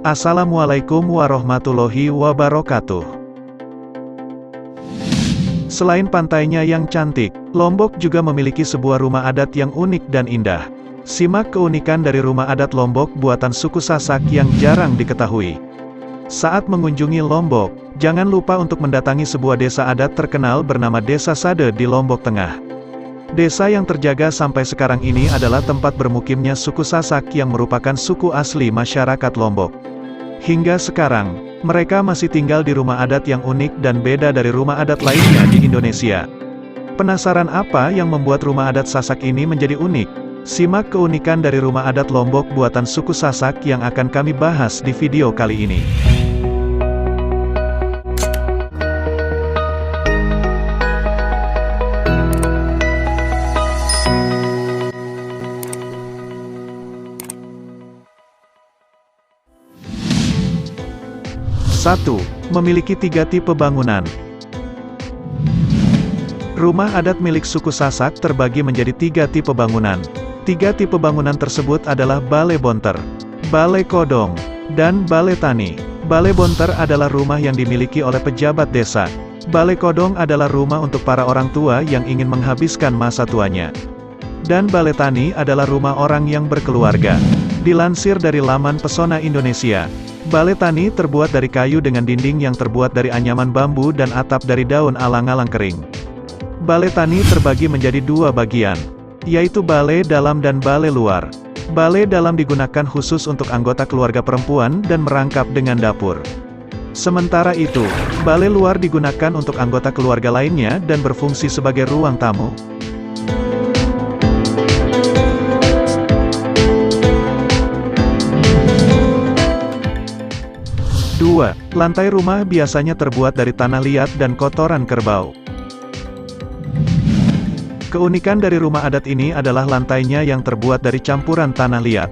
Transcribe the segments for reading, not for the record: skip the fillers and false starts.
Assalamualaikum warahmatullahi wabarakatuh. Selain pantainya yang cantik, Lombok juga memiliki sebuah rumah adat yang unik dan indah. Simak keunikan dari rumah adat Lombok buatan suku Sasak yang jarang diketahui. Saat mengunjungi Lombok, jangan lupa untuk mendatangi sebuah desa adat terkenal bernama Desa Sade di Lombok Tengah. Desa yang terjaga sampai sekarang ini adalah tempat bermukimnya suku Sasak yang merupakan suku asli masyarakat Lombok. Hingga sekarang, mereka masih tinggal di rumah adat yang unik dan beda dari rumah adat lainnya di Indonesia. Penasaran apa yang membuat rumah adat Sasak ini menjadi unik? Simak keunikan dari rumah adat Lombok buatan suku Sasak yang akan kami bahas di video kali ini. Satu, memiliki 3 tipe bangunan. Rumah adat milik suku Sasak terbagi menjadi 3 tipe bangunan. 3 tipe bangunan tersebut adalah Balai Bonter, Balai Kodong, dan Balai Tani. Balai Bonter adalah rumah yang dimiliki oleh pejabat desa. Balai Kodong adalah rumah untuk para orang tua yang ingin menghabiskan masa tuanya. Dan Balai Tani adalah rumah orang yang berkeluarga. Dilansir dari laman Pesona Indonesia, Balai Tani terbuat dari kayu dengan dinding yang terbuat dari anyaman bambu dan atap dari daun alang-alang kering. Balai Tani terbagi menjadi 2 bagian, yaitu balai dalam dan balai luar. Balai dalam digunakan khusus untuk anggota keluarga perempuan dan merangkap dengan dapur. Sementara itu, balai luar digunakan untuk anggota keluarga lainnya dan berfungsi sebagai ruang tamu. Dua, lantai rumah biasanya terbuat dari tanah liat dan kotoran kerbau. Keunikan dari rumah adat ini adalah lantainya yang terbuat dari campuran tanah liat,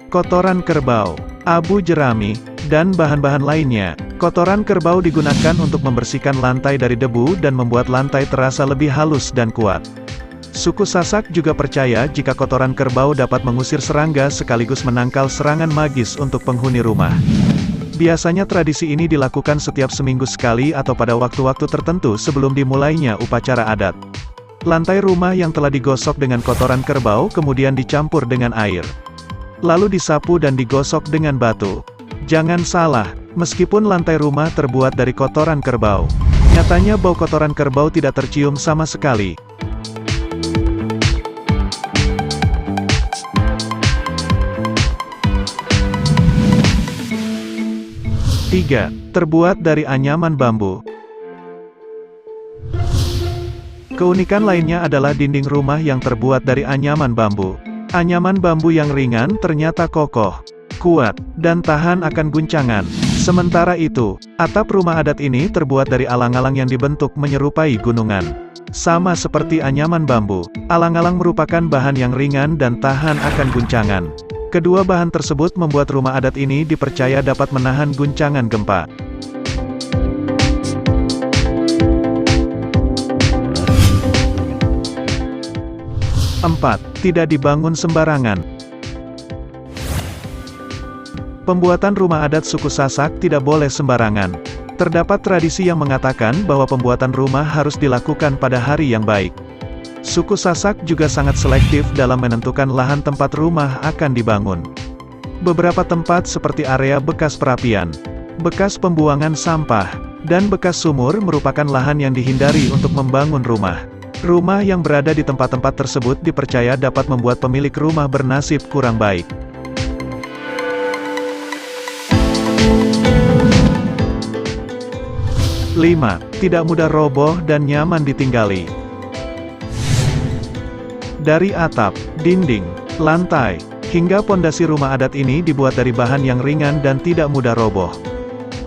kotoran kerbau, abu jerami, dan bahan-bahan lainnya. Kotoran kerbau digunakan untuk membersihkan lantai dari debu dan membuat lantai terasa lebih halus dan kuat. Suku Sasak juga percaya jika kotoran kerbau dapat mengusir serangga sekaligus menangkal serangan magis untuk penghuni rumah. Biasanya tradisi ini dilakukan setiap seminggu sekali atau pada waktu-waktu tertentu sebelum dimulainya upacara adat. Lantai rumah yang telah digosok dengan kotoran kerbau kemudian dicampur dengan air. Lalu disapu dan digosok dengan batu. Jangan salah, meskipun lantai rumah terbuat dari kotoran kerbau, nyatanya bau kotoran kerbau tidak tercium sama sekali. 3. Terbuat dari anyaman bambu. Keunikan lainnya adalah dinding rumah yang terbuat dari anyaman bambu. Anyaman bambu yang ringan ternyata kokoh, kuat, dan tahan akan guncangan. Sementara itu, atap rumah adat ini terbuat dari alang-alang yang dibentuk menyerupai gunungan. Sama seperti anyaman bambu, alang-alang merupakan bahan yang ringan dan tahan akan guncangan. Kedua bahan tersebut membuat rumah adat ini dipercaya dapat menahan guncangan gempa. 4. Tidak dibangun sembarangan. Pembuatan rumah adat suku Sasak tidak boleh sembarangan. Terdapat tradisi yang mengatakan bahwa pembuatan rumah harus dilakukan pada hari yang baik. Suku Sasak juga sangat selektif dalam menentukan lahan tempat rumah akan dibangun. Beberapa tempat seperti area bekas perapian, bekas pembuangan sampah, dan bekas sumur merupakan lahan yang dihindari untuk membangun rumah. Rumah yang berada di tempat-tempat tersebut dipercaya dapat membuat pemilik rumah bernasib kurang baik. Lima, tidak mudah roboh dan nyaman ditinggali. Dari atap, dinding, lantai, hingga pondasi rumah adat ini dibuat dari bahan yang ringan dan tidak mudah roboh.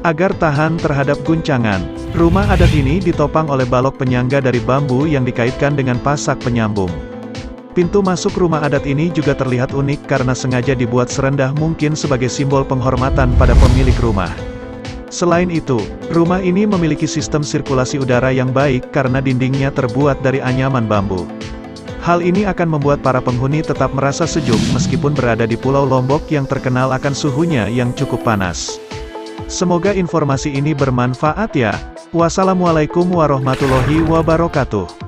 Agar tahan terhadap guncangan, rumah adat ini ditopang oleh balok penyangga dari bambu yang dikaitkan dengan pasak penyambung. Pintu masuk rumah adat ini juga terlihat unik karena sengaja dibuat serendah mungkin sebagai simbol penghormatan pada pemilik rumah. Selain itu, rumah ini memiliki sistem sirkulasi udara yang baik karena dindingnya terbuat dari anyaman bambu. Hal ini akan membuat para penghuni tetap merasa sejuk meskipun berada di Pulau Lombok yang terkenal akan suhunya yang cukup panas. Semoga informasi ini bermanfaat ya. Wassalamualaikum warahmatullahi wabarakatuh.